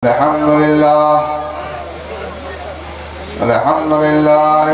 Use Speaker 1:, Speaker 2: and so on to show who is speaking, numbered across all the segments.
Speaker 1: अल्हम्दुलिल्लाह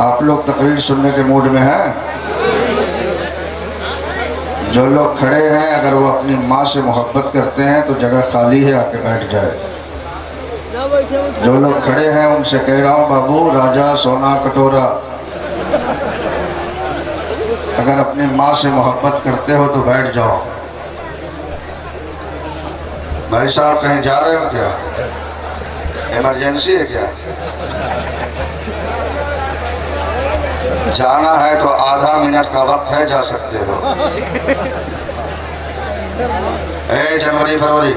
Speaker 1: आप लोग तकरीर सुनने के मूड में हैं? जो लोग खड़े हैं अगर वो अपनी माँ से मोहब्बत करते हैं तो जगह खाली है, आके बैठ जाए। जो लोग खड़े हैं उनसे कह रहा हूँ, बाबू राजा सोना कटोरा, अगर अपनी माँ से मोहब्बत करते हो तो बैठ जाओ। भाई साहब कहीं जा रहे हो क्या? इमरजेंसी है क्या? जाना है तो आधा मिनट का वक्त है, जा सकते हो। जनवरी फरवरी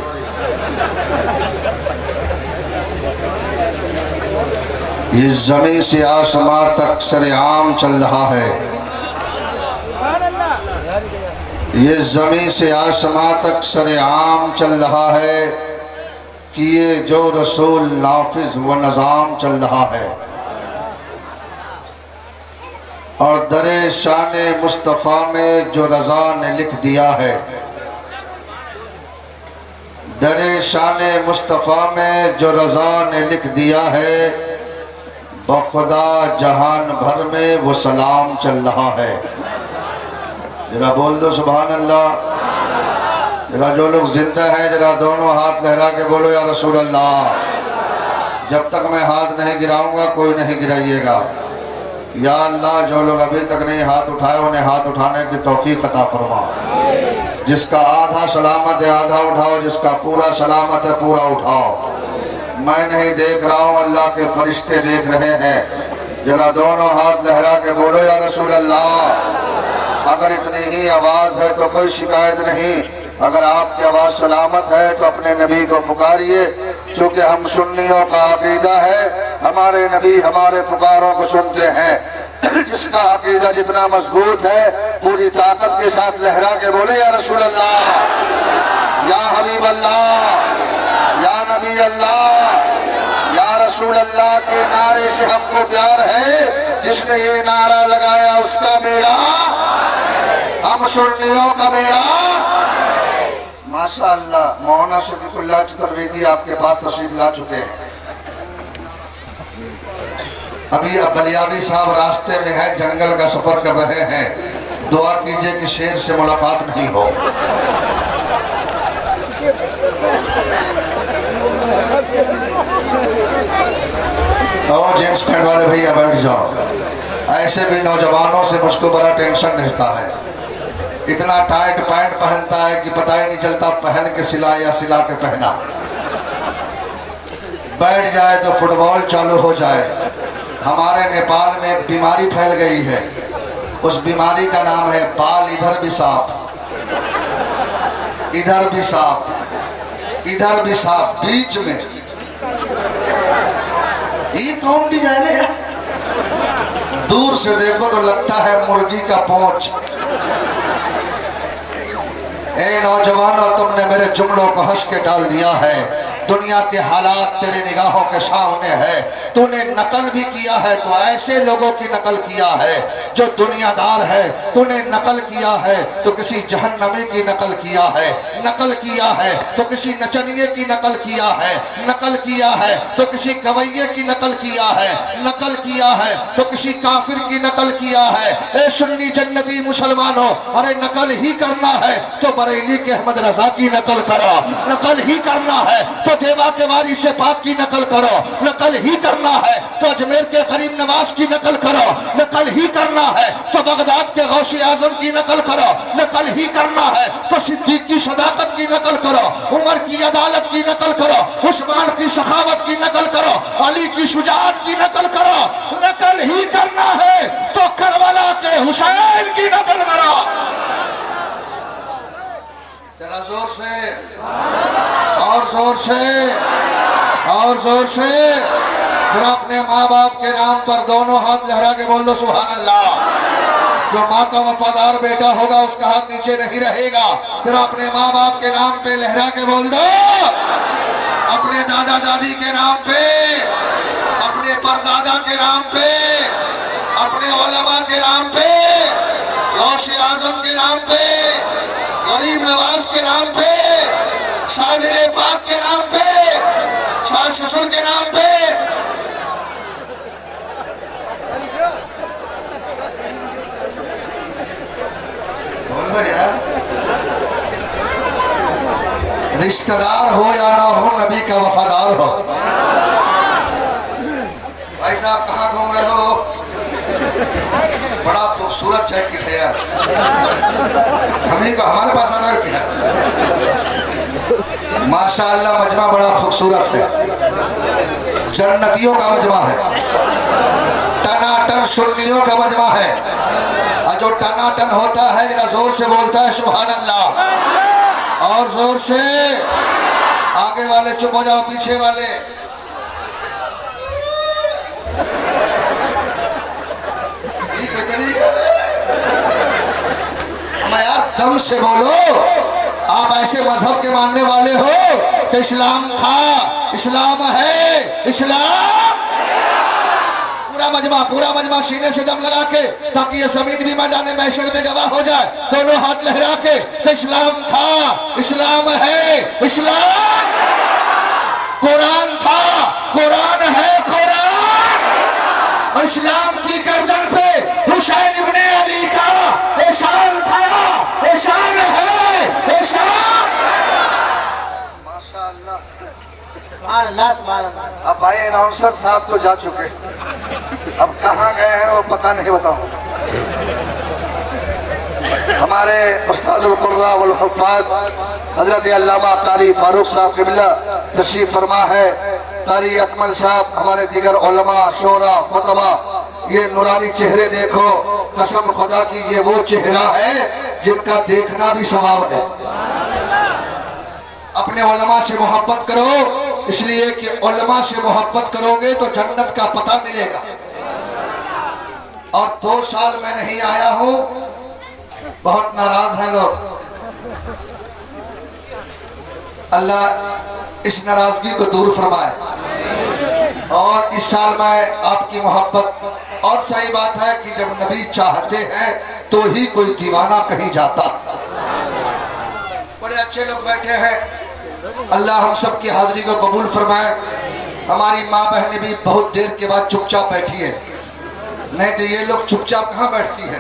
Speaker 1: ये जमीन से आसमां तक सरेआम चल रहा है। ये जमीन से आसमां तक सरेआम चल रहा है कि ये जो रसूल नाफिज व निज़ाम चल रहा है। और दरे शान मुस्तफ़ा में जो रज़ा ने लिख दिया है, दरे शान मुस्तफ़ा में जो रज़ा ने लिख दिया है, बखुदा जहान भर में वो सलाम चल रहा है। जरा बोल दो सुभान अल्लाह। जरा जो लोग जिंदा हैं जरा दोनों हाथ लहरा के बोलो या रसूल अल्लाह। जब तक मैं हाथ नहीं गिराऊंगा कोई नहीं गिराइएगा। या अल्लाह, जो लोग अभी तक नहीं हाथ उठाए उन्हें हाथ उठाने की तौफीक अता फरमा। जिसका आधा सलामत है आधा उठाओ, जिसका पूरा सलामत है पूरा उठाओ। मैं नहीं देख रहा हूँ, अल्लाह के फरिश्ते देख रहे हैं। जरा दोनों हाथ लहरा के बोलो या रसूल अल्लाह। अगर इतनी ही आवाज़ है तो कोई शिकायत नहीं। अगर आपकी आवाज़ सलामत है तो अपने नबी को पुकारिए, क्योंकि हम सुन्नियों का अकीदा है हमारे नबी हमारे पुकारों को सुनते हैं। जिसका अकीदा जितना मजबूत है पूरी ताकत के साथ लहरा के बोले या रसूल अल्लाह, या हबीब अल्लाह, या नबी अल्लाह, या रसूल अल्लाह के नारे से हमको प्यार है। जिसने ये नारा लगाया उसका बेड़ा, हम सुन्नियों का बेड़ा। माशाअल्लाह मौलाना शफीकुल्लाह चतुर्वेदी आपके पास तशरीफ ला चुके हैं। अभी अब बलियावी साहब रास्ते में है, जंगल का सफर कर रहे हैं। दुआ कीजिए कि शेर से मुलाकात नहीं हो। तो जींस पैंट वाले भैया बैठ जाओ। ऐसे भी नौजवानों से मुझको बड़ा टेंशन रहता है। इतना टाइट पैंट पहनता है कि पता ही नहीं चलता पहन के सिला या सिला के पहना। बैठ जाए तो फुटबॉल चालू हो जाए। हमारे नेपाल में एक बीमारी फैल गई है, उस बीमारी का नाम है बाल इधर भी साफ, इधर भी साफ, इधर भी साफ, बीच में। ये कौन डिजाइन है? दूर से देखो तो लगता है मुर्गी का पोंछ। ए नौजवानों, तुमने मेरे जुमलों को हंस के डाल दिया है। दुनिया के हालात तेरे निगाहों के सामने है। तूने नकल भी किया है तो ऐसे लोगों की नकल किया है जो दुनियादार है। तूने नकल किया है तो किसी जहन्नमी की नकल किया है। नकल किया है तो किसी नचनिए की नकल किया है। नकल किया है तो किसी गवैये की नकल किया है। नकल किया है तो किसी काफिर की नकल किया है। ए सुन्नी जन्नती मुसलमानों, अरे नकल ही करना है तो बरेली के अहमद रजा की नकल करो। नकल ही करना है तो देवा के वारी से पाक की नकल करो, नकल ही करना है तो अजमेर के करीम नवाज की नकल करो, नकल ही करना है तो बगदाद के गौसे आजम की नकल करो, नकल ही करना है तो सिद्दीक की सदाकत की नकल करो, उमर की अदालत की नकल करो, उस्मान की सखावत की नकल करो, अली की शुजाअत की नकल करो। नकल ही करना है तो करबला के हुसैन की नकल करो। जरा जोर से और जोर से और जोर से जरा अपने माँ बाप के नाम पर दोनों हाथ लहरा के बोल दो सुभान अल्लाह। जो माँ का वफादार बेटा होगा उसका हाथ नीचे नहीं रहेगा। फिर अपने माँ बाप के नाम पे लहरा के बोल दो, अपने दादा दादी के नाम पे, अपने परदादा के नाम पे, अपने उलमा के नाम पे, गौसे आजम के नाम पे, गरीब नवाज के नाम पे, शादिर पाक के नाम पे, सास ससुर के नाम पे। बोलो यार, रिश्तेदार हो या ना हो, नबी का वफादार हो। भाई साहब कहाँ घूम रहे हो? बड़ा खूबसूरत जैकेट है यार, हमें को हमारे पास आ रहा है क्या? माशाअल्लाह मजमा बड़ा खूबसूरत है, जन्नतियों का मजमा है, टनाटन सुन्नियों का मजमा है। और जो टनाटन होता है जरा जोर से बोलता है सुभान अल्लाह। और जोर से, आगे वाले चुप हो जाओ, पीछे वाले यार दम से बोलो। आप ऐसे मजहब के मानने वाले हो तो इस्लाम था, इस्लाम है, इस्लाम। पूरा मजमा सीने से दम लगा के, ताकि ये जमीन भी मैदान महशर में गवाह हो जाए, दोनों हाथ लहरा के तो इस्लाम था, इस्लाम है, इस्लाम। कुरान था, कुरान है, कुरान। इस्लाम की गर्दन पे हुसैन इब्ने अली का एहसान था, एहसान है, एहसान। माशाअल्लाह। अब भाई अनाउंसर साहब तो जा चुके, अब कहाँ गए हैं वो पता नहीं, बताओ। हमारे उस्तादुल कुर्रा वल हुफ़ाज़ हजरत अल्लामा कारी फारूक साहब क़िबला तशरीफ फरमा है, कारी अकमल साहब, हमारे दीगर उलमा, शोरा, खुतबा। ये नूरानी चेहरे देखो, कसम खुदा की ये वो चेहरा है जिनका देखना भी सवाब है। अपने उलमा से मोहब्बत करो, इसलिए कि उलमा से मोहब्बत करोगे तो जन्नत का पता मिलेगा। और 2 साल मैं नहीं आया हूं, बहुत नाराज हैं लोग। अल्लाह इस नाराजगी को दूर फरमाए। और इस साल मैं आपकी मोहब्बत, और सही बात है कि जब नबी चाहते हैं तो ही कोई दीवाना कहीं जाता। बड़े अच्छे लोग बैठे हैं, अल्लाह हम सब की हाजिरी को कबूल फरमाए। हमारी माँ बहनें भी बहुत देर के बाद चुपचाप बैठी है, नहीं तो ये लोग चुपचाप कहाँ बैठती है,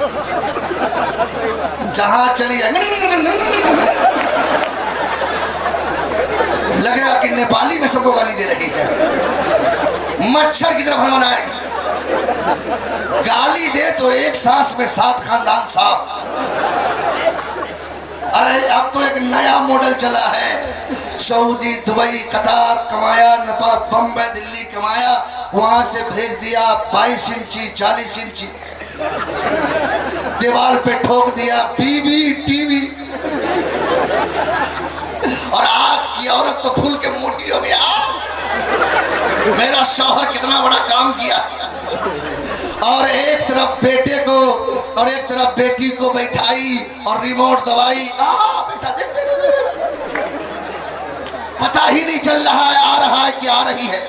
Speaker 1: जहां चली लगेगा कि नेपाली में सबको गाली दे रही है, मच्छर की तरफ हलवाएगी। गाली दे तो एक सांस में 7 खानदान साफ। अरे अब तो एक नया मॉडल चला है, सऊदी, दुबई, कतार कमाया, बम्बई, दिल्ली कमाया, वहां से भेज दिया 22 इंची 40 इंची, दीवार पे ठोक दिया बीबी टीवी। और आज की औरत तो फूल के मोटी हो गया। मेरा शौहर कितना बड़ा काम किया, और एक तरफ बेटे को और एक तरफ बेटी को बैठाई और रिमोट दबाई। बेटा देख दे, दे, दे। पता ही नहीं चल रहा है आ रहा है कि आ रही है।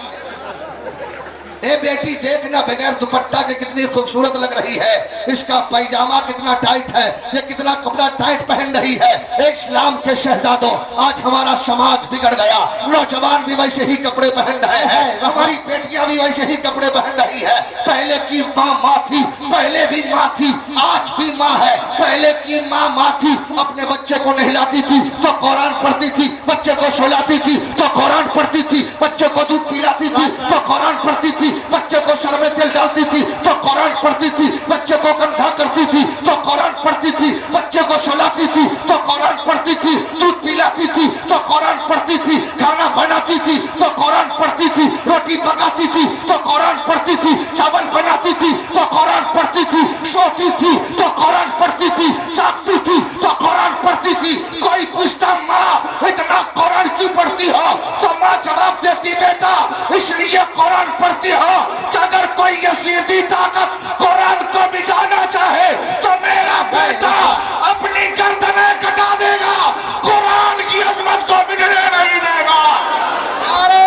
Speaker 1: ए बेटी देखना बगैर दुपट्टा के कितनी खूबसूरत लग रही है, इसका पैजामा कितना टाइट है, ये कितना कपड़ा टाइट पहन रही है। एक इस्लाम के शहजादों, आज हमारा समाज बिगड़ गया, नौजवान भी वैसे ही कपड़े पहन रहे हैं, हमारी बेटियां भी वैसे ही कपड़े पहन रही है। पहले की माँ थी, पहले भी माँ थी, आज भी माँ है। पहले की माँ थी, अपने बच्चे को नहलाती थी तो कुरान पढ़ती थी, बच्चे को सुलाती थी तो कुरान पढ़ती थी, बच्चे को दूध पिलाती थी तो कुरान पढ़ती थी, बच्चे को सर में तेल डालती थी तो कुरान पढ़ती थी, बच्चे को कंधा करती थी तो कुरान पढ़ती थी, बच्चे को सुलाती थी तो कुरान पढ़ती थी, दूध पिलाती थी तो कुरान पढ़ती थी, खाना बनाती थी तो कुरान पढ़ती थी, रोटी पकाती थी तो कुरान पढ़ती थी, चावल बनाती थी तो कुरान पढ़ती थी, सोती थी तो कुरान पढ़ती थी, जागती थी तो कुरान पढ़ती थी। कोई पूछता माँ इतना कुरान क्यों पढ़ती हो, तो माँ जवाब देती बेटा इसलिए कुरान पढ़ती हो कि अगर कोई यसीदी ताकत कुरान को बिगाना चाहे तो मेरा बेटा अपनी गर्दनें कटा देगा, कुरान की अजमत को बिगड़ने नहीं देगा।
Speaker 2: नारे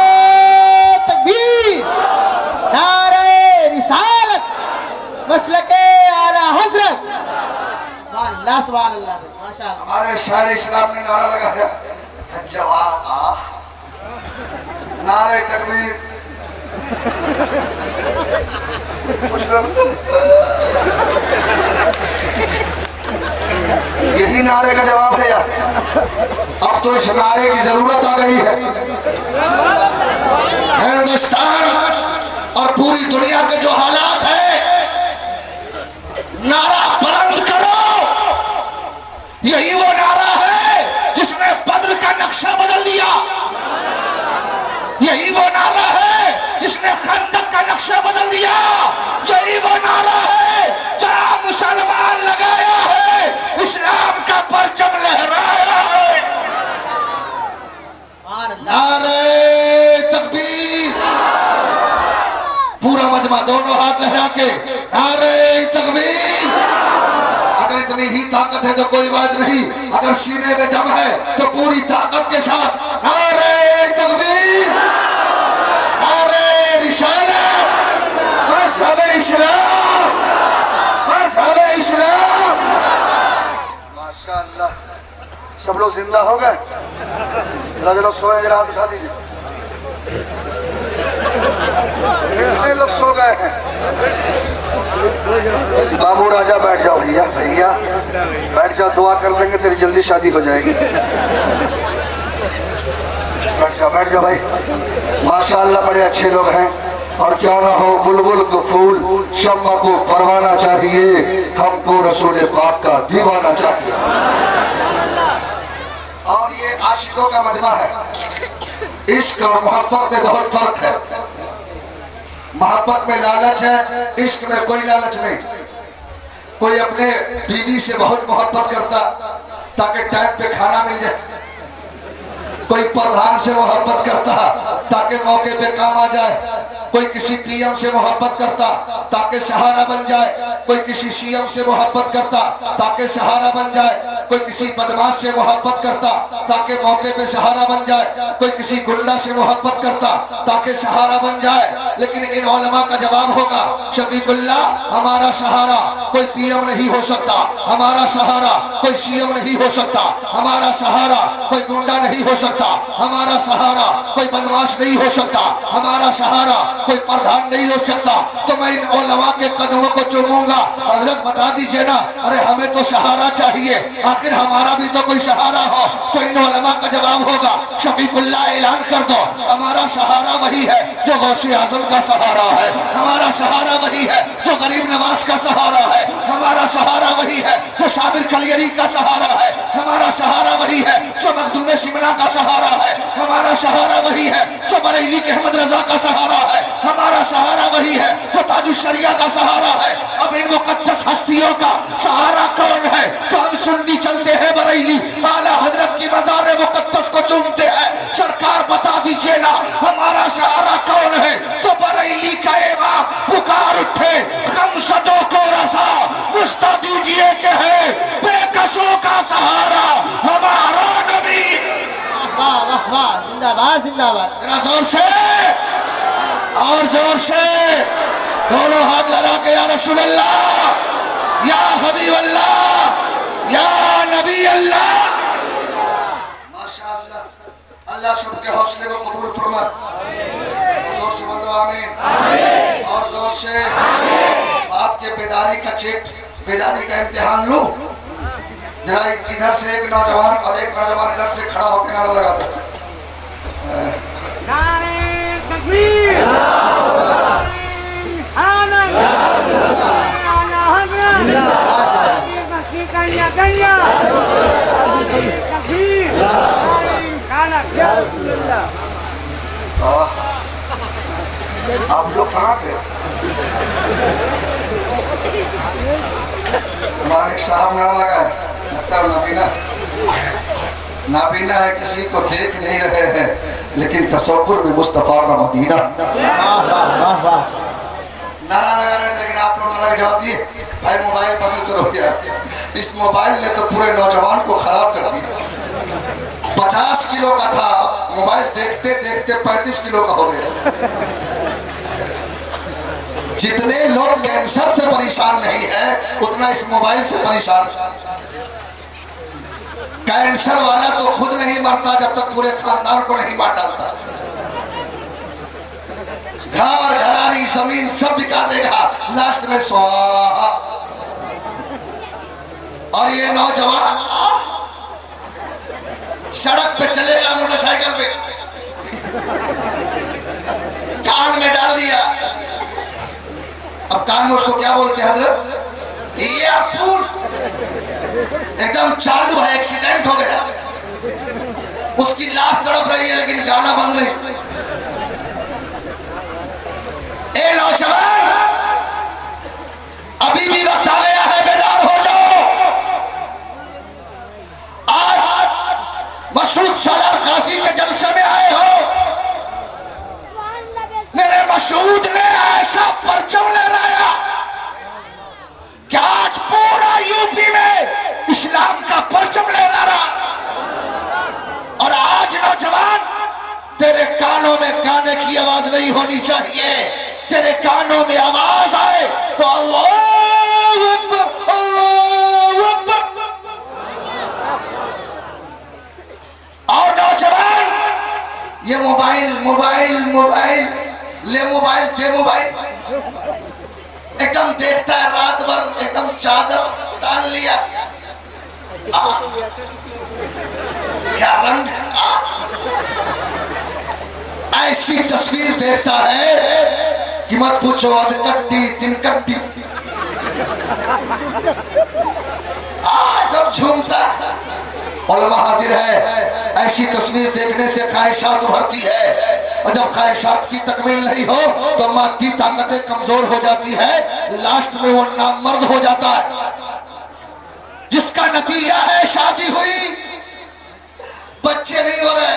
Speaker 2: तकबीर, नारे रिसालत, मसलके आला हजरत, सुभान अल्लाह सुभान अल्लाह, माशाअल्लाह।
Speaker 1: हमारे शायर इस्लाम ने नारा लगाया, जवाब आ नारे तकबीर। यही नारे का जवाब है यार। अब तो इस नारे की जरूरत आ गई है। हिंदुस्तान और पूरी दुनिया के जो हालात है, नारा बुलंद करो। यही वो नारा है जिसने बद्र का नक्शा बदल दिया, यही वो नारा है जिसने खंदक का नक्शा बदल दिया, यही वो नारा है जहां मुसलमान लगाया है, इस्लाम का परचम लहराया है। नारे तकबीर, पूरा मजमा दोनों हाथ लहरा के नारे तकबीर। अगर इतनी ही ताकत है तो कोई बात नहीं, अगर सीने में दम है तो पूरी ताकत के साथ नारे तकबीर, नारे रिसालत, मज़हब इस्लाम, मज़हब इस्लाम। माशाअल्लाह, सब लोग जिंदा हो गए, लोग सोए, जरा हाथ उठा दीजिए। कितने लोग सो गए हैं? बाबू राजा बैठ जाओ, भैया भैया बैठ जाओ, दुआ कर देंगे तेरी जल्दी शादी हो जाएगी। बैठ जाओ भाई, माशाअल्लाह बड़े अच्छे लोग हैं। और क्यों ना हो, बुलबुल को फूल, शम्मा को परवाना चाहिए, हमको रसूल पाक का दीवाना चाहिए। और ये आशिकों का मजमा है। इश्क और मोहब्बत में बहुत फर्क है। मोहब्बत में लालच है, इश्क में कोई लालच नहीं। कोई अपने बीवी से बहुत मोहब्बत करता ताकि टाइम पे खाना मिल जाए, कोई प्रधान से मोहब्बत करता ताकि मौके पे काम आ जाए, कोई किसी पीएम से मोहब्बत करता ताकि सहारा बन जाए, कोई किसी सीएम से मोहब्बत करता ताकि सहारा बन जाए, कोई किसी बदमाश से मोहब्बत करता ताकि मौके पे सहारा बन जाए, कोई किसी गुंडा से मोहब्बत करता ताकि सहारा बन जाए। लेकिन इन उलमा का जवाब होगा, शफीकुल्लाह हमारा सहारा कोई पीएम नहीं हो सकता, हमारा सहारा कोई सीएम नहीं हो सकता, हमारा सहारा कोई गुंडा नहीं हो सकता, हमारा सहारा कोई बदमाश नहीं हो सकता, हमारा सहारा कोई प्रधान नहीं हो सकता। तो मैं इन उलमा के कदमों को चूमूंगा। हजरत बता दीजिए ना, अरे हमें तो सहारा चाहिए, आखिर हमारा भी तो कोई सहारा हो। तो इन उलमा का जवाब होगा, शफीकुल्लाह ऐलान कर दो, हमारा सहारा वही है जो गौसे आजम का सहारा है, हमारा सहारा वही है जो गरीब नवाज का सहारा है, हमारा सहारा वही है जो साबिर कलियरी का सहारा है, हमारा सहारा वही है जो मखदूम शिमला का सहारा है, हमारा सहारा वही है जो बरेली के अहमद रजा का सहारा है, हमारा सहारा वही है जो ताजुल शरिया का सहारा है। अब इन मुकद्दस हस्तियों का सहारा कौन है? तो हम सुन्नी चलते हैं बरेली, आला हजरत की मज़ार मुकद्दस को चूमते हैं। सरकार बता दीजिए ना, हमारा सहारा कौन है? तो बरेली का इमाम पुकार उठे, गमसदों को रसा मुस्ता दीजिए के है बेकसों का सहारा हमारा नबी।
Speaker 2: वाह वाह वाह, जिंदाबाद जिंदाबाद।
Speaker 1: जरा जोर से और जोर से दोनों हाथ लगा के या रसूल अल्लाह, या हबीब अल्लाह, या नबी अल्लाह। माशाअल्लाह, अल्लाह सबके हौसले को कबूल फरमा। जोर से बोल दो आमीन। और जोर से आपके बेदारी का चेक, बेदारी का इम्तिहान लूं जरा। इधर से एक नौजवान और एक नौजवान इधर से खड़ा होकर नारा लगाता है। आप लोग कहाँ थे? हमारे एक साहब नारा लगा है, लगता है नाबीना नाबीना है, किसी को देख नहीं रहे हैं लेकिन तसव्वुर में मुस्तफा का मदीना। नारा लगा रहे थे लेकिन आप लोग नारा का जवाब दिए भाई मोबाइल बंद करो यार। इस मोबाइल ने तो पूरे नौजवान को खराब कर दिया। 50 किलो का था, मोबाइल देखते देखते 35 किलो का हो गया। जितने लोग कैंसर से परेशान नहीं है उतना इस मोबाइल से परेशान। कैंसर वाला तो खुद नहीं मरता जब तक पूरे खानदान को नहीं मार डालता। घर घरानी जमीन सब बिका देगा, लास्ट में स्वाहा। और ये नौजवान सड़क पे चलेगा मोटरसाइकिल पे, कान में डाल दिया। अब कान में उसको क्या बोलते हैं हजरत? ईयरफोन। एकदम चालू है, एक्सीडेंट हो गया, उसकी लाश तड़प रही है लेकिन गाना बंद नहीं। ए नौजवान, अभी भी वक्त आ गया है, बेदार हो जाओ। आज मशहूर सालार काशी के जलसे में आए हो। मेरे मशहूद ने ऐसा परचम लहराया कि आज पूरा यूपी में इस्लाम का परचम लहरा रहा। और आज नौजवान, तेरे कानों में गाने की आवाज नहीं होनी चाहिए, तेरे कानों में आवाज आए तो अल्लाहू अकबर, अल्लाहू अकबर। और नौजवान, ये मोबाइल मोबाइल मोबाइल, ले मोबाइल दे मोबाइल, एकदम देखता है रात भर, एकदम चादर तान लिया। क्या रंग, ऐसी तस्वीर देखता है कि मत पूछो। आज कट्टी तीन कट्टी जब झूमता उलमा हाजिर है। ऐसी तस्वीर देखने से ख्वाहिशात उभरती है और जब ख्वाहिशात की तकमील नहीं हो तो मादी ताकतें कमजोर हो जाती है, लास्ट में वो नामर्द हो जाता है। जिसका नतीजा है शादी हुई, बच्चे नहीं हो रहे,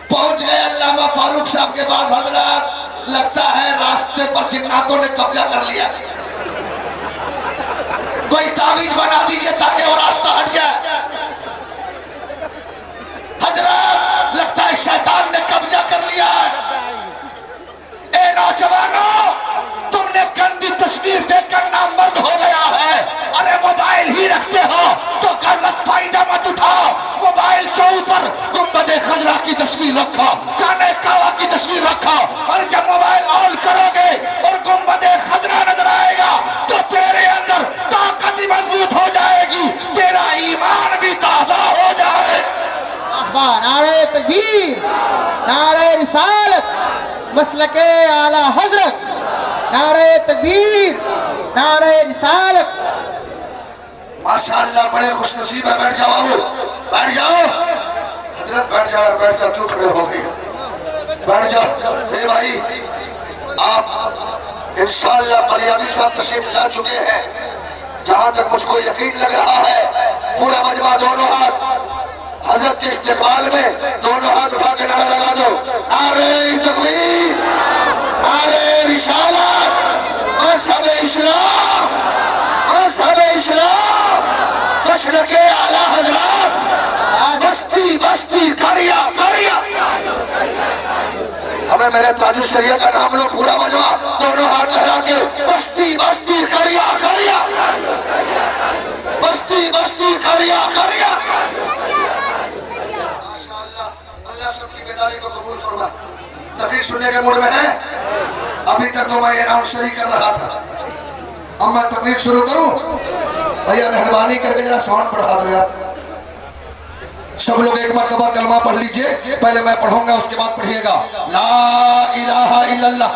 Speaker 1: पहुंच गए अल्लामा फारूक साहब के पास हजरत, लगता है रास्ते पर जिन्नातों ने कब्जा कर लिया, कोई तावीज बना दीजिए ताकि वो रास्ता हट जाए। हजरत, लगता है शैतान ने कब्जा कर लिया है। ए नौजवानों, तुमने गंदी तस्वीर देखकर नामर्द हो गया है। अरे मोबाइल ही रखते हो तो गलत फायदा मत उठाओ। मोबाइल के ऊपर गुंबदे खजरा की तस्वीर रखो, काने कावा की तस्वीर रखो, और जब मोबाइल ऑन करोगे और गुंबदे खजरा नजर आएगा तो तेरे अंदर ताकत ही मजबूत हो जाएगी, तेरा ईमान भी ताजा हो जाएगा।
Speaker 2: नारे तकबीर, नारे रिसालत, मसलके आला हजरत, नारे तकबीर, नारे रिसालत।
Speaker 1: माशाअल्लाह, बड़े खुशनसीब है। बैठ जाओ, बैठ जाओ हजरत, बैठ जाओ, बैठ जाओ, क्यों खड़े हो गए? बैठ जाओ। ए भाई, आप इंशाअल्लाह कलियाबी साहब तशरीफ ला चुके हैं। जहां तक मुझको यकीन लग रहा है, पूरा मजमा दोनों हाथ हजरत के इस्तेमाल में, दोनों हाथ उठा के नारा लगा दो, नारे तकबीर, नारे रिसालत, मज़हब इस्लाम, मज़हब इस्लाम, मशरक़े आला हज़रत, बस्ती बस्ती, करिया करिया। में मेरे ताजु शरिया का नाम लो, पूरा मजमा दोनों हाथ लगा के बस्ती बस्ती करिया करिया, बस्ती बस्ती करिया करिया। माशाअल्लाह, अल्लाह सबकी बेदारी को कबूल फरमा। तकरीर सुनने के मूड में है? अभी तक तो मैं ऐलान शरीक कर रहा था, अब मैं तकरीर शुरू करूं? भैया मेहरबानी करके जरा साउंड बढ़ा दो यार। सब लोग एक मरतबा कलमा पढ़ लीजिए, पहले मैं पढ़ूंगा उसके बाद पढ़िएगा ला इलाहा इल्लल्लाह।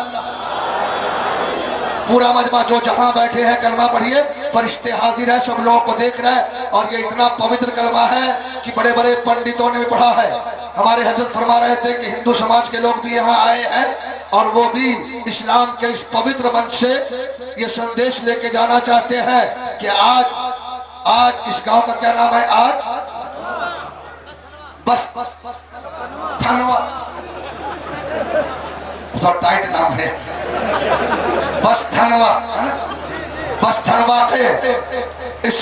Speaker 1: पूरा मजमा जो जहां बैठे हैं कलमा पढ़िए, फरिश्ते हाजिर है, सब लोगों को देख रहे हैं। और ये इतना पवित्र कलमा है कि बड़े बड़े पंडितों ने भी पढ़ा है। हमारे हजरत फरमा रहे थे कि हिंदू समाज के लोग भी यहाँ आए हैं और वो भी इस्लाम के इस पवित्र मंच से ये संदेश लेके जाना चाहते हैं कि आज इस गांव का क्या नाम है? आज बस धनवा, बहुत टाइट नाम है, बस धनवा। बस धनवा के इस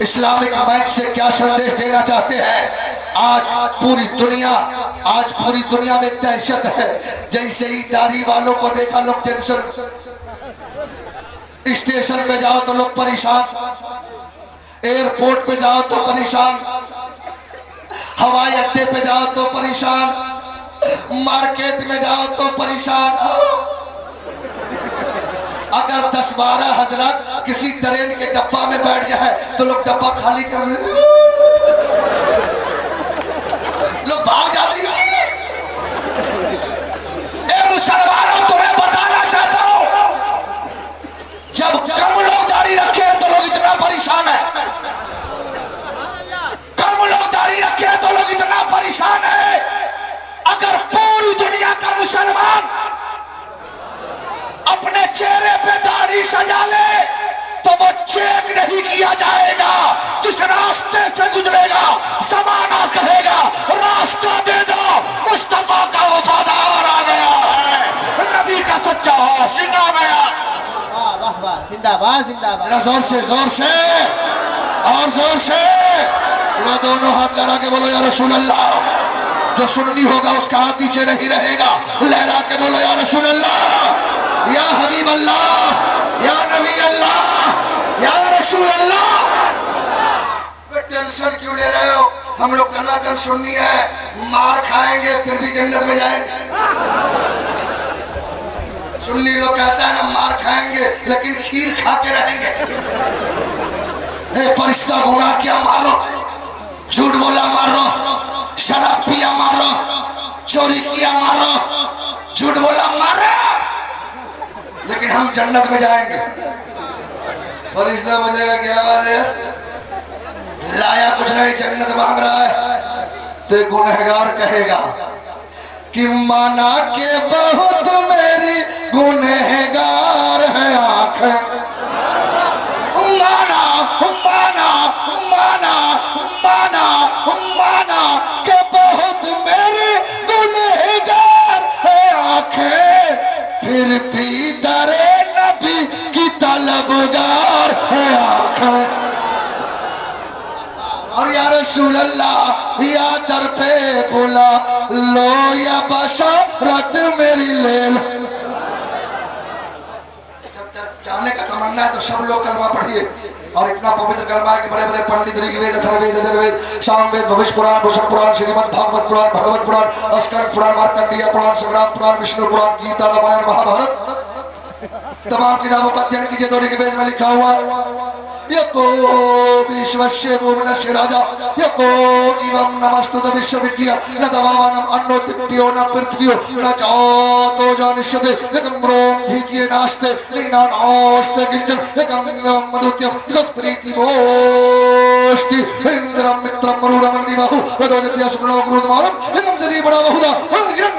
Speaker 1: इस्लामिक मंच से क्या संदेश देना चाहते हैं? आज पूरी दुनिया में दहशत है। जैसे ही दाढ़ी वालों को देखा लोग टेंशन, स्टेशन पे जाओ तो लोग परेशान, एयरपोर्ट पे जाओ तो परेशान, हवाई अड्डे पे जाओ तो परेशान, मार्केट में जाओ तो परेशान। अगर 10-12 हजरत किसी ट्रेन के डब्बा में बैठ जाए तो लोग डब्बा खाली कर रहे, लोग भाग जाते हैं। मुसलमानों, तुम्हें बताना चाहता हूं, जब कम लोग दाढ़ी रखे हैं तो लोग इतना परेशान है, कम लोग दाढ़ी रखे हैं तो लोग इतना परेशान है। अगर पूरी दुनिया का मुसलमान अपने चेहरे पे दाढ़ी सजा ले तो वो चेक नहीं किया जाएगा। जिस रास्ते से गुजरेगा समाना कहेगा रास्ता दे दो, मुस्तफा का वफादार आ गया है, नबी का सच्चा आशिक आ गया।
Speaker 2: वाह वाह वाह, जिंदाबाद जिंदाबाद।
Speaker 1: जरा जोर से और जोर से जरा दोनों हाथ लगा के बोलो या रसूल अल्लाह। जो सुन्नी होगा उसका हाथ नीचे नहीं रहेगा, लहरा के बोलो या रसूल अल्लाह, या हबीब अल्लाह, या नबी अल्लाह, या रसूल अल्लाह। टेंशन क्यों ले रहे हो? हम लोग टनाटन सुन्नी है, मार खाएंगे फिर भी जन्नत में जाएंगे। सुन्नी लोग कहता है ना मार खाएंगे लेकिन खीर खा के रहेंगे। फरिश्ता गुनाह किया मारो, झूठ बोला मारो, शराब पिया मारो, चोरी किया मारो, झूठ बोला मारो, लेकिन हम जन्नत में जाएंगे। फरिश्ता बजेगा क्या बात है? लाया कुछ नहीं, जन्नत मांग रहा है तो गुनहगार कहेगा कि माना के बहुत मेरी गुनहगार है आंखें, माना माना माना माना माना के बहुत मेरी गुनहगार है आंखें, फिर भी दरे नबी की तलबगार है आंखें। और या रसूल अल्लाह या दर पे बुला लो या बशारत मेरी ले लो। जब जाने का तमन्ना है तो सब लोग कलमा पढ़िए। और इतना पवित्र कलमा है कि बड़े बड़े पंडित ऋग्वेद, अथर्ववेद, यजुर्वेद, सामवेद, भविष्य पुराण, भूषण पुराण, श्रीमद् भागवत पुराण, भगवत पुराण, स्कंद पुराण, मार्कंडेय पुराण, संग्राम पुराण, विष्णु पुराण, गीता, रामायण, महाभारत, तमाम किताबों का अध्ययन कीजिए। तो ऋग्वेद में लिखा हुआ यको विश्वस्य भुवनस्य राजा यको इवं नमस्तुत विश्वविद्या न दवावनम अन्नो दिव्यो न पृथ्व्यो न चातो जानिष्यते एकं ब्रोम धीत्ये नास्ते लीनानास्ते किंचन एकं मधुत्यम इदं प्रीतिमोष्टि इंद्रं मित्रं मरुरं अग्निबाहु रदो दिव्या सुप्रणो गुरुद्वारं एकं सदी बड़ा बहुधा गिरं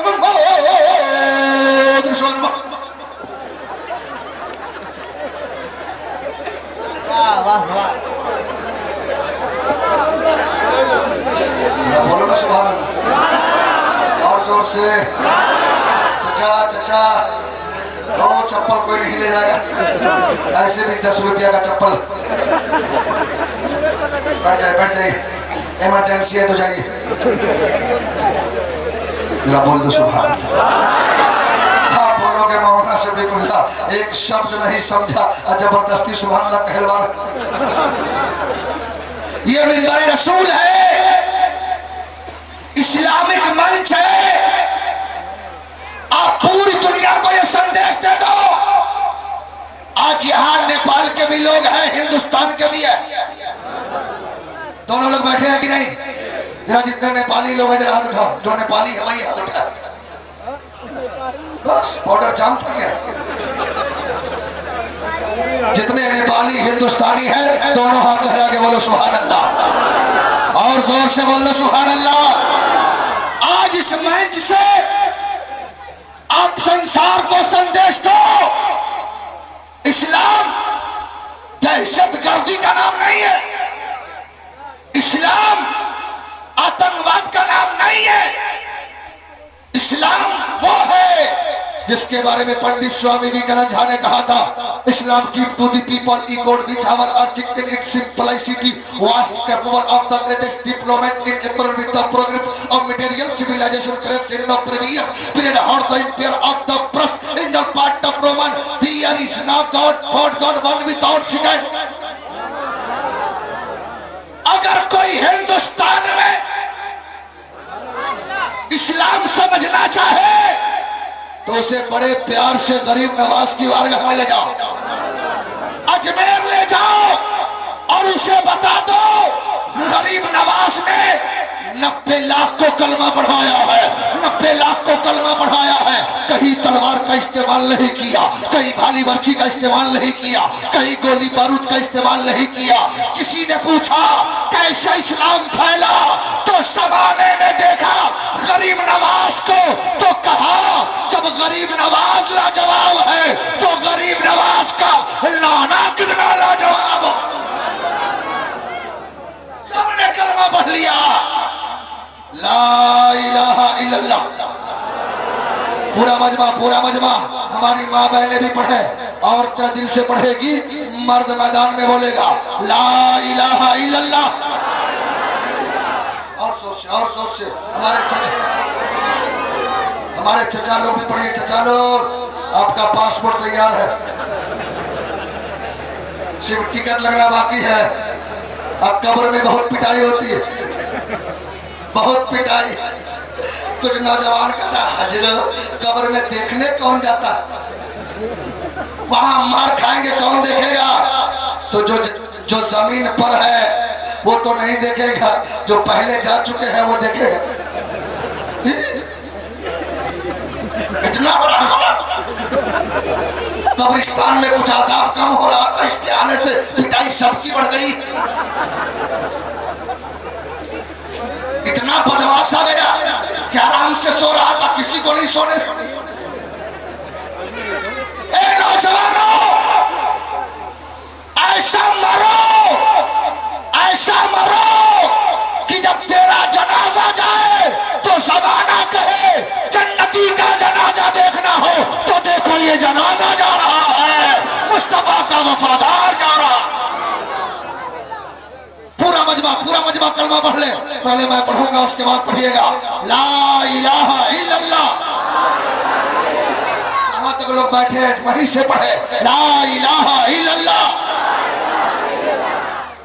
Speaker 1: दृश्यवान।
Speaker 2: वाह वाह वाह,
Speaker 1: बोलो ना सुभान अल्लाह और जोर से। चचा चचा दो चप्पल कोई नहीं ले जाएगा, ऐसे भी 10 रुपया का चप्पल। बैठ जाइए, इमरजेंसी है तो जाइए। जरा बोल दो सुभान। आप बोलोगे मौना से बिल्कुल्ला एक शब्द नहीं समझा और जबरदस्ती सुभान अल्लाह कहलवा। ये मिंबर रसूल है, इस्लामिक मंच है। आप पूरी दुनिया को ये संदेश दे दो। आज यहाँ नेपाल के भी लोग हैं, हिंदुस्तान के भी है। दोनों लोग बैठे हैं कि नहीं? जरा जितने नेपाली लोग हैं जरा हाथ उठाओ। जो नेपाली है वही हाथ उठाओ। बस बॉर्डर जाम था क्या? जितने नेपाली हिंदुस्तानी हैं दोनों हाथ लगा के बोलो सुभान अल्लाह, और जोर से बोलो सुभान अल्लाह। आज इस मंच से आप संसार को संदेश दो, इस्लाम दहशतगर्दी का नाम नहीं है, इस्लाम आतंकवाद का नाम नहीं है। इस्लाम वो है जिसके बारे में पंडित स्वामी विवेकानंद झा ने कहा था, Islam give to the people equal with our object in its simplicity was capable of the greatest diplomat in equal with the progress of material civilisation perhaps in the previous period or the empire of the press in the part of Roman there is no God one without second। अगर कोई हिंदुस्तान में इस्लाम समझना चाहे तो उसे बड़े प्यार से गरीब नवाज की वारगाह में ले जाओ, अजमेर ले जाओ और उसे बता दो गरीब नवाज ने 90 लाख को कलमा पढ़ाया है, 90 लाख को कलमा पढ़ाया है। कहीं तलवार का इस्तेमाल नहीं किया, कहीं भाली बर्छी का इस्तेमाल नहीं किया, कहीं गोली बारूद का इस्तेमाल नहीं किया। किसी ने पूछा कैसे इस्लाम फैला तो जमाने ने देखा गरीब नवाज को तो कहा जब गरीब नवाज लाजवाब है तो गरीब नवाज का लाना कितना लाजवाब। सबने कलमा पढ़ लिया, ला इलाहा इल्लल्लाह। पूरा मजमा हमारी माँ बहने भी पढ़े, औरतें दिल से पढ़ेगी, मर्द मैदान में बोलेगा ला इलाहा इल्लल्लाह। और जोर से हमारे चचा लोग भी पढ़िए। चचा लोग आपका पासपोर्ट तैयार है, सिर्फ टिकट लगना बाकी है। अब कब्र में बहुत पिटाई होती है, बहुत पिटाई। कुछ नौजवान कहता हजरत कब्र में देखने कौन जाता है, वहां मार खाएंगे कौन देखेगा। तो जो जमीन पर है वो तो नहीं देखेगा, जो पहले जा चुके हैं वो देखेगा। इतना बड़ा कब्रिस्तान में कुछ आजाब कम हो रहा था, इसके आने से पिटाई सबकी बढ़ गई। इतना बदमाश आ गया कि आराम से सो रहा था, किसी को नहीं सोने। ए नौजवानों, ऐसा मरो कि जब तेरा जनाजा जाए तो ज़माना कहे जन्नती का जनाजा देखना हो तो देखो ये जनाजा जा रहा है, मुस्तफा का वफादार जा रहा। पूरा मजमा कलमा पढ़ ले। पहले मैं पढ़ूंगा उसके बाद पढ़िएगा ला इलाहा इल्लल्लाह। कहां तक लोग बैठे हैं वहीं से पढ़े ला इलाहा इल्लल्लाह।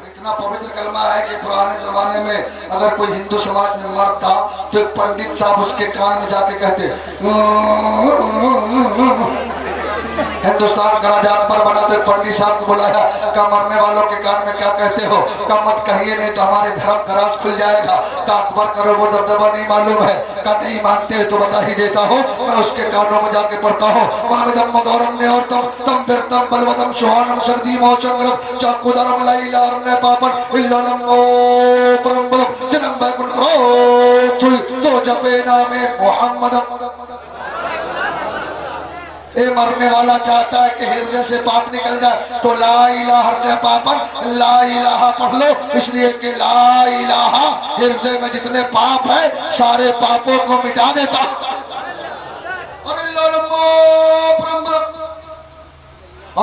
Speaker 1: इतना पवित्र कलमा है कि पुराने जमाने में अगर कोई हिंदू समाज में मरता तो एक पंडित साहब उसके कान में जाके कहते हिंदुस्तान का राजा अकबर बना तो पंडित साहब को बुलाया, का मरने वालों के कान में क्या कहते हो, का मत कहिए नहीं तो हमारे धर्म का राज खुल जाएगा। का अकबर करो वो दबदबा नहीं मालूम है, का नहीं मानते तो बता ही देता हूँ, मैं उसके कानों में जाके पढ़ता हूँ। मामिदम मदौरम ने और तम बिरतम बलवदम सुहानम सर्दी मोचंगरम चाकुदरम लाइलारम ने पापन इल्लम ओ परमबलम जन्म बैकुल रो तो जपे नामे मोहम्मद। ए मरने वाला चाहता है कि हृदय से पाप निकल जाए तो ला इलाहा पापन ला इलाहा पढ़ लो, इसलिए कि ला इलाहा हृदय में जितने पाप है सारे पापों को मिटा देता।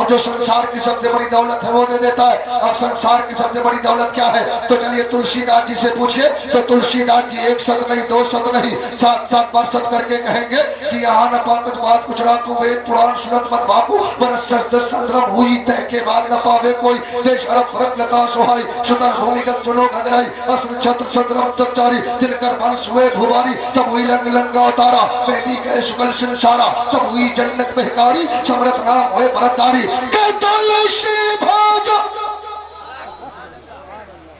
Speaker 1: और जो संसार की सबसे बड़ी दौलत है वो दे देता है। अब संसार की सबसे बड़ी दौलत क्या है? तो चलिए तुलसीदास जी से पूछिए। तो तुलसीदास जी 1 शब्द नहीं 2 शब्द नहीं 7 बार शब्द करके कहेंगे कि यहाँ न पा कुछ बात कुछ राखू, वेद पुराण सुनत मत बापू, बरस संद्रम हुई तय के बाद न पावे कोई, देश अरब फरक लता सोहाई, सुतल भूमिगत चुनो घगराई, अस्त्र छत्र संद्रम सच्चारी, जिनकर वंश हुए भुवारी, तब हुई लंका उतारा, पैदी गए शुक्ल संसारा, तब हुई जन्नत बेहकारी, समरथ नाम हुए भरतदारी। के तुलसी भाजो,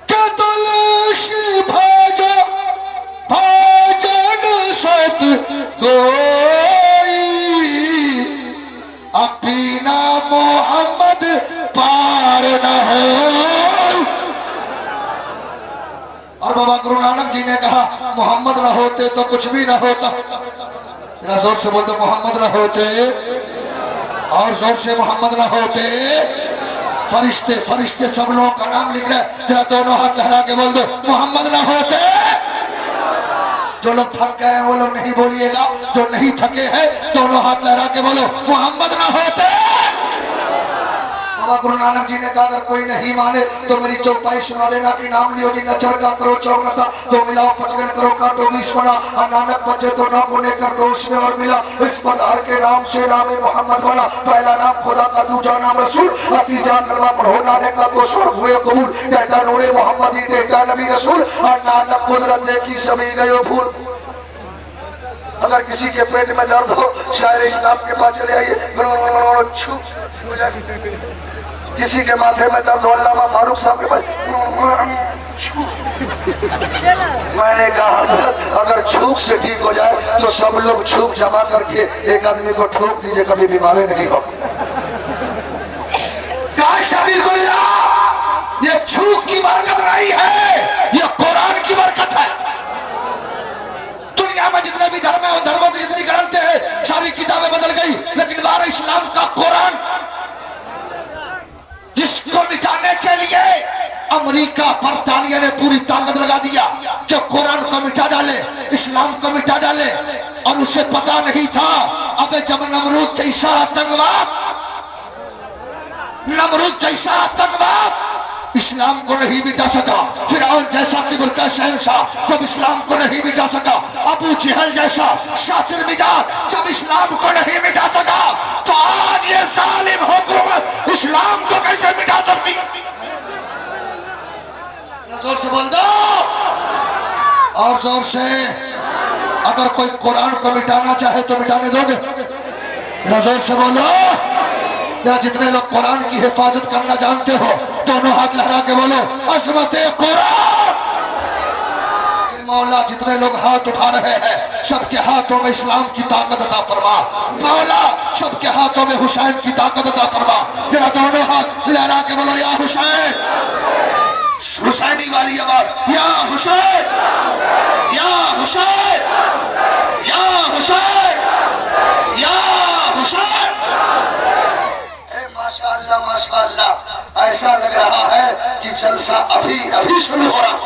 Speaker 1: के तुलसी भाजो, भाजन सत कोई, अपना मोहम्मद पार न हो। और बाबा गुरु नानक जी ने कहा मोहम्मद न होते तो कुछ भी न होता। जरा जोर से बोलते मोहम्मद न होते, और जोर से मोहम्मद न होते। फरिश्ते फरिश्ते सब लोगों का नाम लिख रहे, जरा दोनों हाथ लहरा के बोल दो मोहम्मद न होते। जो लोग थक गए हैं वो लोग नहीं बोलिएगा, जो नहीं थके हैं दोनों हाथ लहरा के बोलो मोहम्मद न होते। बाबा गुरु नानक जी ने कहा अगर कोई नहीं माने तो मेरी चौपाई सुना देना कि नाम लियो जी न चढ़का करो चौनता, तो मिलाओ पचगन करो काटो 20 बना, और नानक बचे तो ना गुने कर दो उसमें और मिला, इस पधार के नाम से नाम मोहम्मद बना, पहला नाम खुदा का दूसरा नाम रसूल, तीसरा कलमा पढ़ो नानक का तो स्वर्ग हुए कबूल, कहता नूरे मोहम्मद ही देखता नबी रसूल, और नानक कुदरत देखी सभी गयो फूल। अगर किसी के पेट में दर्द हो शायर इस्लाम के पास चले आइए, किसी के माथे में दर्द हो अल्लामा फारूक साहब के पास। मैंने कहा अगर छूक से ठीक हो जाए तो सब लोग छूक जमा करके एक आदमी को ठोक दीजिए, कभी बीमारी नहीं हो। ये छूक की बरकत नहीं है, ये कुरान की बरकत है। दुनिया में जितने भी धर्म है, धर्मों की जितनी ग्रंथें हैं, सारी किताबें बदल गई, लेकिन बार इस्लाम का कुरान, जिसको मिटाने के लिए अमेरिका बरतानिया ने पूरी ताकत लगा दिया कि कुरान को मिटा डाले, इस्लाम को मिटा डाले, और उसे पता नहीं था। अबे जब नमरूद जैसा आतंकवाद, नमरूद जैसा आतंकवाद इस्लाम को नहीं मिटा सका, फिरौन जैसा किब्र का शहंशाह जब इस्लाम को नहीं मिटा सका, अबू जहल जैसा शातिर मिजाज जब इस्लाम को नहीं मिटा सका, तो आज ये जालिम हुकूमत इस्लाम को कैसे मिटा सकती? जोर से बोल दो, और जोर से। अगर कोई कुरान को मिटाना चाहे तो मिटाने दोगे? जोर से बोलो। जरा जितने लोग कुरान की हिफाजत करना जानते हो दोनों हाथ लहरा के बोलो अज़मत कुरान। मौला जितने लोग हाथ उठा रहे हैं सबके हाथों में इस्लाम की ताकत अता फरमा। मौला सबके हाथों में हुसैन की ताकत अता फरमा। जरा दोनों हाथ लहरा के बोलो या हुसैन, हुसैनी वाली आवाज, या हुसैन, या हुसैन, या हुसैन, या हुसैन। माशाअल्लाह माशाअल्लाह, ऐसा लग रहा है कि जलसा अभी अभी शुरू हो रहा।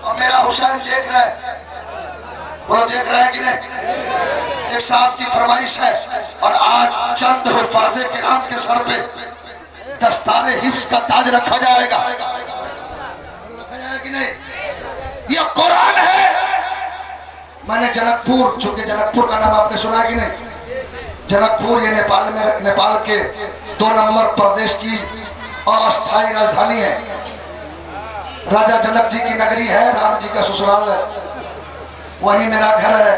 Speaker 1: और मेरा हुसैन देख रहा है, बोलो देख रहा है कि नहीं? एक साहब की फरमाइश है, और आज चंद हुफाज़े किराम के सर पे दस्तारे हिफ्ज़ का ताज रखा जाएगा। रखा जाएगा कि नहीं? ये कुरान है। मैंने जनकपुर, चूंकि जनकपुर का नाम आपने सुना कि नहीं? जनकपुर ये नेपाल के 2 नंबर प्रदेश की अस्थायी राजधानी है। राजा जनक जी की नगरी है, राम जी का ससुराल है, वही मेरा घर है।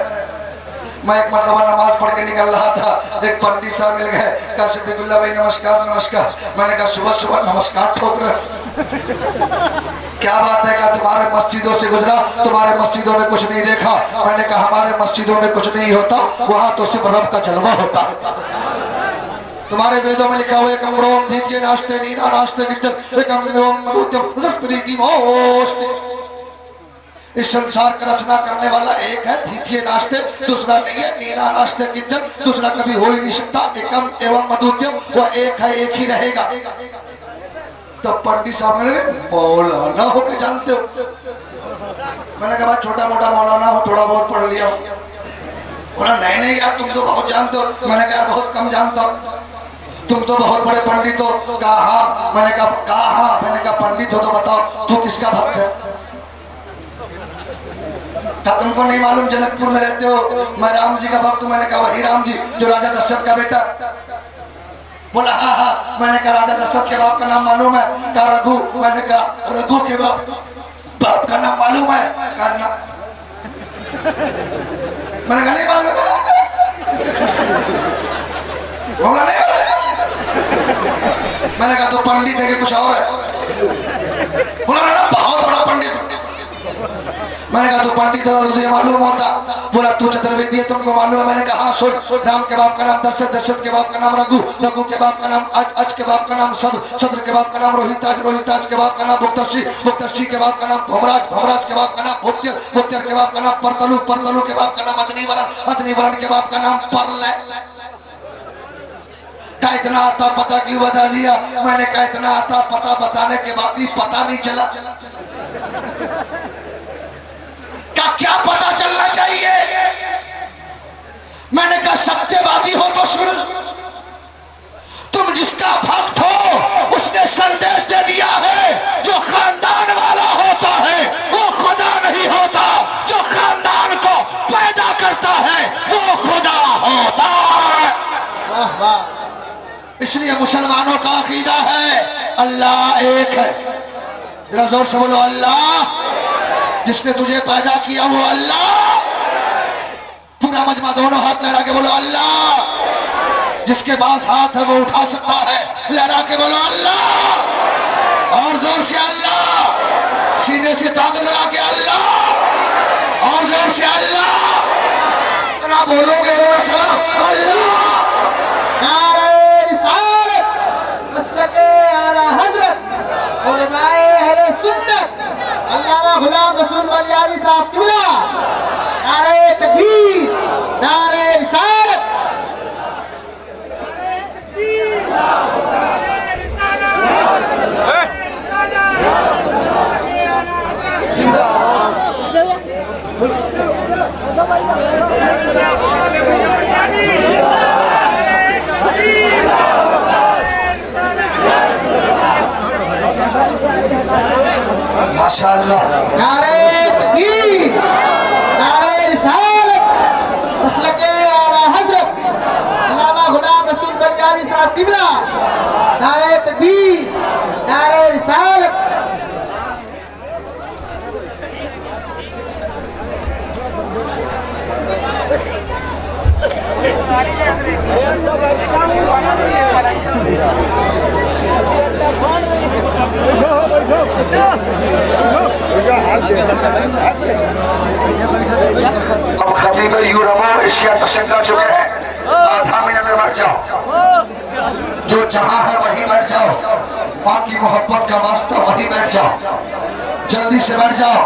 Speaker 1: मैं एक मरतबा नमाज पढ़ के निकल रहा था, एक पंडित साहब मिल गए, कहा सिद्दीकुल्लाह भाई नमस्कार नमस्कार। मैंने कहा सुबह सुबह नमस्कार ठोक रहे, क्या बात है? कहा तुम्हारे मस्जिदों से गुजरा, तुम्हारे मस्जिदों में कुछ नहीं देखा। मैंने कहा हमारे मस्जिदों में कुछ नहीं होता, वहां तो सिर्फ रब का जलवा होता। तुम्हारे वेदों में लिखा हुआ है एकम रोम द्वितीय नास्ते नीना नास्ते किंचन एकम रोम मधुत्यम रसप्रीति मोस्ट। इस संसार का रचना करने वाला एक है, द्वितीय नास्ते दूसरा नहीं है, नीना नास्ते किंचन दूसरा कभी हो ही नहीं सकता, एकम एवं मधुत्यम वह एक है, एक ही रहेगा। तो पंडित साहब ने मौलाना होके जानते हो? मैंने कहा छोटा मोटा मौलाना हो, थोड़ा बहुत पढ़ लिया। बोला नहीं नहीं यार तुम तो बहुत जानते हो। मैंने कहा बहुत कम जानता हूँ। तुम तो बहुत बड़े पंडित हो। कहा हाँ। मैंने कहा पंडित हो तो बताओ तू किसका भक्त है? कहा तुमको नहीं मालूम जनकपुर में रहते हो, मैं राम जी का भक्त हूं। मैंने कहा वही राम जी जो राजा दशरथ का बेटा। बोला हाँ हाँ। मैंने कहा राजा दशरथ के बाप का नाम मालूम है? कहा रघु। मैंने कहा रघु के बाप का नाम मालूम है? कहा मैंने कहा नहीं मालूम। नहीं। मैंने कहा तो पंडित है कि कुछ और है? बोला ना बहुत बड़ा पंडित। मैंने कहा तो पंडित है तुझे मालूम होता? बोला तू चतुर्वेदी है तुमको मालूम है? मैंने कहा हाँ सुन, राम के बाप का नाम दशरथ, दशरथ के बाप का नाम रघु, रघु के बाप का नाम अज के बाप का नाम सद्र, सद्र के बाप का नाम रोहिताज, रोहिताज के बाप का नाम मुक्तश्री, मुक्तश्री के बाप का नाम भोमराज, भोमराज के बाप का नाम भूत्य, भूत्य के बाप का नाम परतलु, परतलु के बाप का नाम अग्निवरण, अग्निवरण के बाप का नाम परलय। का इतना आता पता क्यों बता दिया? मैंने कहा इतना आता पता बताने के बाद भी पता नहीं चला। क्या पता चलना चाहिए? मैंने कहा सत्यवादी हो तो सुन, तुम जिसका भक्त हो उसने संदेश दे दिया है जो खानदान वाला होता है वो खुदा नहीं होता, जो खानदान को पैदा करता है वो खुदा होता है।
Speaker 2: वाह वाह।
Speaker 1: इसलिए मुसलमानों का अकीदा है अल्लाह एक है। जरा जोर से बोलो अल्लाह। जिसने तुझे पैदा किया वो अल्लाह। पूरा मजमा दोनों हाथ लहरा के बोलो अल्लाह। जिसके पास हाथ है वो उठा सकता है, लहरा के बोलो अल्लाह। और जोर से अल्लाह। सीने से ताकत लगा के अल्लाह। और जोर से अल्लाह। इतना बोलोगे अल्लाह।
Speaker 2: नारे रिसालत, मसलके आला हजरत, उलमाए अहले सुन्नत, अल्लामा गुलाम रसूल बलियावी साहब किबला। नारे तकबीर, नारे रिसालत।
Speaker 1: माशाअल्लाह।
Speaker 2: नारे तकबीर, नारे रिसालत, मसलके आला हजरत, अल्लामा गुलाम रसूल बलियावी साहब किबला। नारे तकबीर, नारे रिसालत।
Speaker 1: अब खतीब यूरोपो एशिया तशरीफ ला चुके हैं। आधा मिनट में बैठ जाओ, जो जहां है वहीं बैठ जाओ। माँ की मोहब्बत का वास्ता वहीं बैठ जाओ। जल्दी से बैठ जाओ,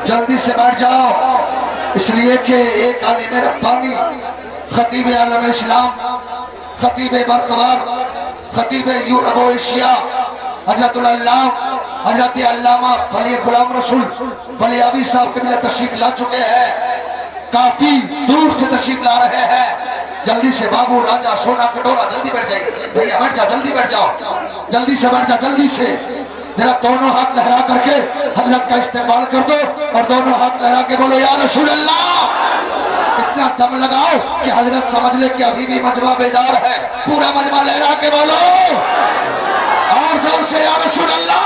Speaker 1: जल्दी से बैठ जाओ। इसलिए कि एक आलिम रब्बानी, खतीब आलम इस्लाम, खतीब बरकबार, खतीब यूरोपो एशिया हजरतुल अल्लाह हजरत अल्लामा भले गुलाम रसूल बलियावी साहब के तशरीफ ला चुके हैं। काफी दूर से तशरीफ ला रहे हैं। जल्दी से बाबू राजा सोना कटोरा जल्दी बैठ जाइए। भैया बैठ जाओ, जल्दी बैठ जाओ, जल्दी से बैठ जाओ, जल्दी से। जरा दोनों हाथ लहरा करके हजरत का इस्तेमाल कर दो और दोनों हाथ लहरा के बोलो या रसूल अल्लाह। इतना दम लगाओ कि हजरत समझ ले कि अभी भी मजमा बेदार है। पूरा मजमा लहरा के बोलो और जोर से या रसूल अल्लाह।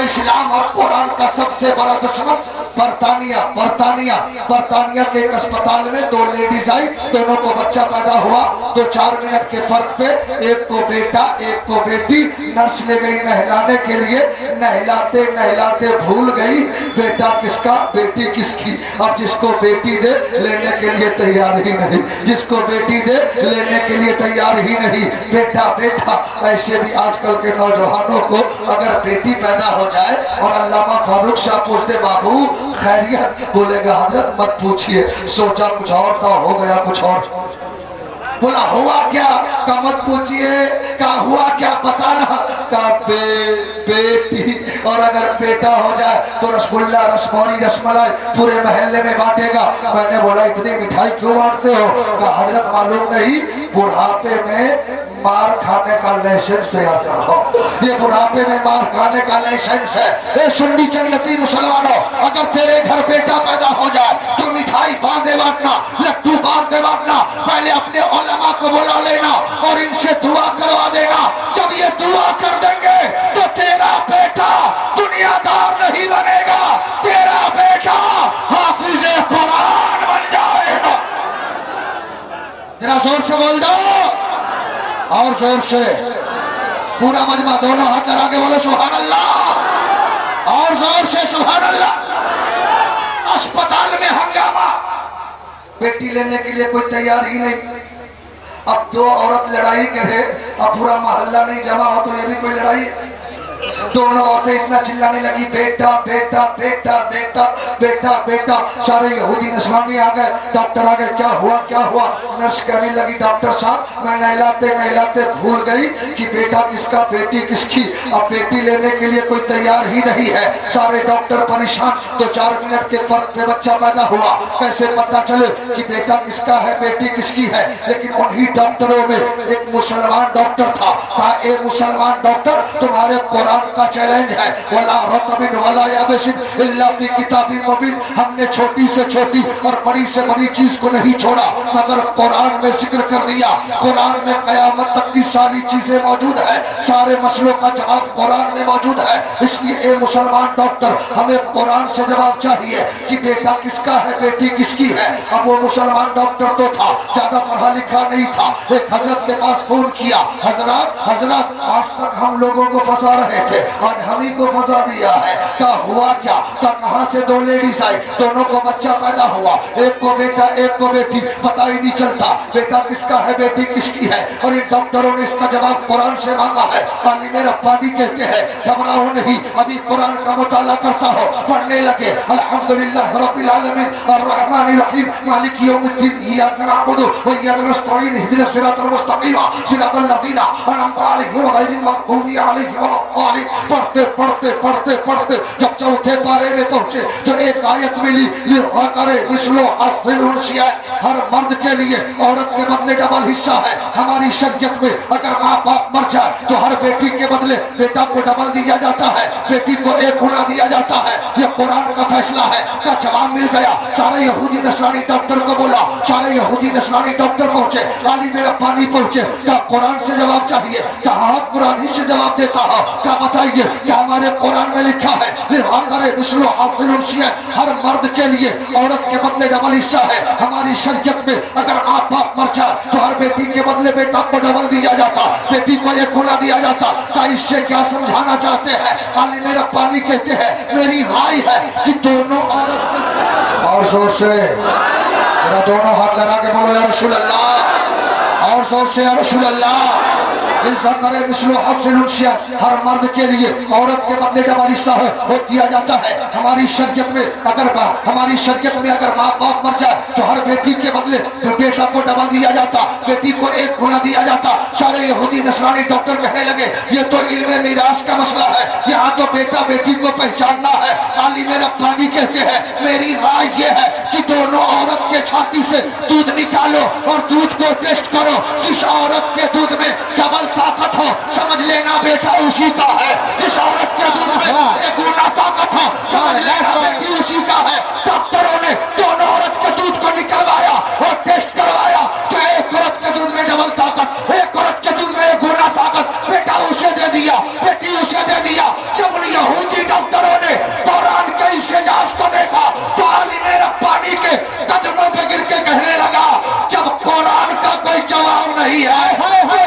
Speaker 1: इस्लाम और कुरान का सबसे बड़ा दुश्मन बरतानिया, बरतानिया, बरतानिया के एक अस्पताल में दो लेडीज आई, दोनों को बच्चा पैदा हुआ। तो 4 मिनट के फर्क पे एक को बेटा एक को बेटी। नर्स ले गई नहलाने के लिए, नहलाते नहलाते भूल गई बेटा किसका बेटी किसकी। अब जिसको बेटी दे लेने के लिए तैयार ही नहीं, जिसको बेटी दे लेने के लिए तैयार ही नहीं। बेटा बेटा। ऐसे भी आजकल के नौजवानों को अगर बेटी पैदा हो जाए और अल्लामा फारूक शाह पूछते बाबू खैरियत, बोलेगा हजरत मत पूछिए, सोचा कुछ और था हो गया कुछ और। बोला हुआ क्या? का मत पूछिए, का हुआ क्या बताना। का बेटी, और अगर बेटा हो जाए तो रसगुल्ला रसमौरी रसमलाई पूरे महल्ले में बांटेगा। मैंने बोला इतनी मिठाई क्यों बांटते हो? का हजरत मालूम नहीं बुढ़ापे में मार खाने का लाइसेंस तैयार कर रहा हूं। ये बुढ़ापे में मार खाने का लाइसेंस है। ए सुन्नी जन्नती मुसलमानों, अगर तेरे घर बेटा पैदा हो जाए तो मिठाई बांधे बांटना, लड्डू बांधे बांटना, पहले अपने उलमा को बुला लेना और इनसे दुआ करवा देना। जब ये दुआ कर देंगे तो तेरा बेटा दुनियादार नहीं बनेगा, तेरा बेटा हाफिज कुरान बन जाएगा। जरा जोर से बोल दो, और जोर से पूरा मजमा, दोनों हाथ लगा के बोलो सुभान अल्लाह, और जोर से सुभान अल्लाह। अस्पताल में हंगामा, बेटी लेने के लिए कोई तैयार ही नहीं। अब दो औरत लड़ाई करे, अब पूरा मोहल्ला नहीं जमा हो तो ये भी कोई लड़ाई है। दोनों औरतें इतना चिल्लाने लगी, बेटा बेटा बेटा बेटा बेटा बेटा। सारे यहूदी नस्रानी आ गए, डॉक्टर आ गए, क्या हुआ क्या हुआ? नर्स कहने लगी, डॉक्टर साहब मैं नहलाते नहलाते भूल गई कि बेटा किसका बेटी किसकी। अब बेटी लेने के लिए कोई तैयार ही नहीं है, सारे डॉक्टर परेशान। तो 4 मिनट के फर्क पे बच्चा पैदा हुआ, कैसे पता चले कि बेटा किसका है बेटी किसकी है? लेकिन उन्हीं डॉक्टरों में एक मुसलमान डॉक्टर था। कहा, ए मुसलमान डॉक्टर, तुम्हारे कुरान का चैलेंज है, वला रतबिन वला याबिसिन इल्ला फी किताबिन मुबीन। हमने छोटी से छोटी और बड़ी से बड़ी चीज को नहीं छोड़ा, मगर कुरान में जिक्र कर दिया। कुरान में कयामत तक की सारी चीजें मौजूद है, सारे मसलों का जवाब कुरान में मौजूद है। इसलिए ए मुसलमान डॉक्टर, हमें कुरान से जवाब चाहिए कि बेटा किसका है बेटी किसकी है। अब वो मुसलमान डॉक्टर तो था, ज्यादा पढ़ा लिखा नहीं था। एक हजरत के पास फोन किया, हजरत हजरत आज तक हम लोगों को फंसा रहे थे, आज हम ही को फंसा दिया है। क्या हुआ क्या? कहां से 2 लेडीज आई, दोनों को बच्चा पैदा हुआ, एक को बेटा एक को बेटी, पता ही नहीं चलता बेटा किसका है बेटी किसकी है। और इन डॉक्टरों ने इसका जवाब कुरान से मांगा है। आलिम रब्बानी कहते हैं, घबराओ नहीं, अभी कुरान का मुताला करता हो। पढ़ने लगे, अल्हम्दुलिल्लाह रब्बिल आलमीन अर्रहमानिर रहीम मालिक यौमिद्दीन इय्याका नअबुदु व इय्याका नस्तईन इहदिनस सिरातल मुस्तकीम सिरातल लज़ीना अनअमता अलैहिम गैरिल मग़दूबि अलैहिम वलद्दालिन। पढ़ते पढ़ते पढ़ते पढ़ते जब चौथे पारे में पहुंचे तो एक आयत मिली, हर मर्द के लिए औरत के बदले डबल हिस्सा है। हमारी शरीयत में अगर माँ बाप मर जाए तो हर बेटी के बदले बेटा को डबल दिया जाता है, बेटी को 1 गुना दिया जाता है। यह कुरान का फैसला है। का जवाब मिल गया। सारे यहूदी नस्रानी डॉक्टर को बोला, सारे यहूदी नस्रानी डॉक्टर पहुंचे, आलिम रब्बानी पहुंचे। क्या कुरान से जवाब चाहिए? कहा कुरान ही से जवाब देता है। क्या बताइए, क्या हमारे कुरान में लिखा है हर मर्द के लिए औरत के बदले डबल हिस्सा है। हमारी शरीयत में अगर माँ बाप मर जाए तो हर बेटी के बदले बेटा को डबल दिया जाता, बेटी को 1 गुना दिया जाता। क्या इससे क्या समझाना चाहते हैं? आलिम रब्बानी कहते हैं, मेरी राय है कि दोनों औरत और जोर से मेरा दोनों हाथ लगा के बोलो या रसूल अल्लाह, और जोर से या रसूल अल्लाह। हर मर्द के लिए औरत के बदले डबल हिस्सा हो दिया जाता है। हमारी शरीयत में अगर माँ बाप मर जाए तो हर बेटी के बदले बेटा को डबल दिया जाता, बेटी को 1 गुना दिया जाता। सारे यहूदी नस्रानी डॉक्टर कहने लगे, ये तो इल्मे मिरास का मसला है, यहाँ तो बेटा बेटी को पहचानना है। आलिम रब्बानी कहते हैं, मेरी राय ये है कि दोनों औरत के छाती से दूध निकालो और दूध को टेस्ट करो। जिस औरत के दूध में डबल ताकत हो समझ लेना बेटा उसी का है। जिस औरत के दूध में 1 गुना ताकत हो समझ लेना बेटी उसी का है। डॉक्टरों ने दोनों औरत के दूध को निकलवाया और टेस्ट करवाया तो एक औरत के दूध में डबल ताकत, एक औरत के दूध में 1 गुना ताकत, बेटा उसे दे दिया, बेटी उसे दे दिया। जब यहूदी डॉक्टरों ने कुरान के इस एजाज को देखा तो आलिम रब्बानी के कदमों पे गिर के कहने लगा, जब कुरान का कोई जवाब नहीं है,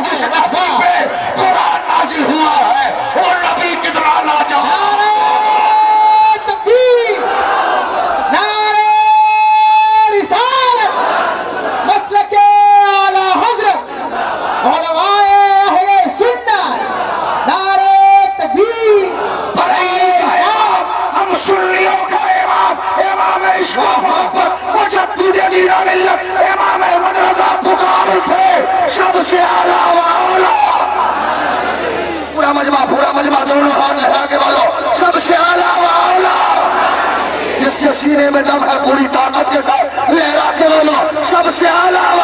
Speaker 1: जिस नबी पे कुरान नाजिल हुआ है वो नबी कितना लाजवाब।
Speaker 2: तकबीर, नारे रिसालत, मसलके आला हजरत, उलमाए अहले सुन्नत, नारे तकबीर।
Speaker 1: हम सुन्नियों का इमाम इस्लाम मुजद्दिद दीन मिल्लत इमाम अहमद रज़ा पुकार उठे, सबसे आला वाला। पूरा मजमा दोनों हाथ लगा के बोलो, सबसे आला वाला। जिसके सीने में दम है पूरी ताकत के साथ लहरा के बोलो, सबसे आला वाला।